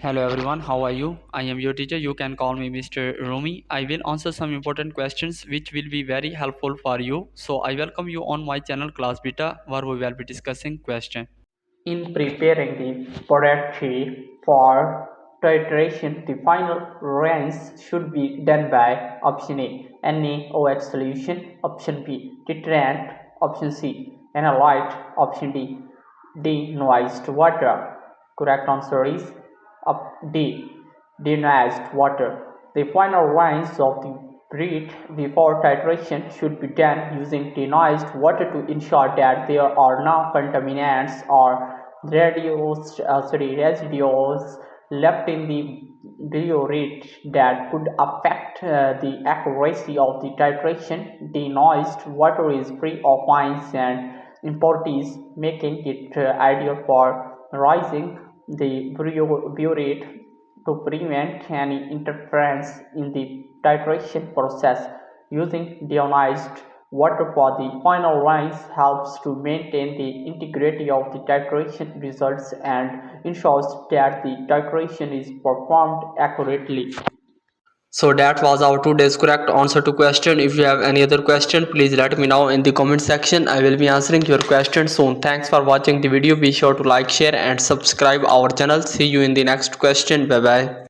Hello everyone, how are you? I am your teacher. You can call me Mr. Rumi. I will answer some important questions which will be very helpful for you. So I welcome you on my channel Class Beta where we will be discussing question. In preparing the burette for titration, the final rinse should be done by option A, NaOH solution, option B, Titrant, option C, Analyte, option D, Deionised water. Correct answer is D, Deionised water. The final rinse of the burette before titration should be done using deionised water to ensure that there are no contaminants or residues left in the burette that could affect the accuracy of the titration. Deionised water is free of fines and impurities, making it ideal for rising the burette to prevent any interference in the titration process. Using deionized water for the final rinse helps to maintain the integrity of the titration results and ensures that the titration is performed accurately. So that was our today's correct answer to question. If you have any other question, please let me know in the comment section. I will be answering your question soon. Thanks for watching the video. Be sure to like, share and subscribe our channel. See you in the next question. Bye bye.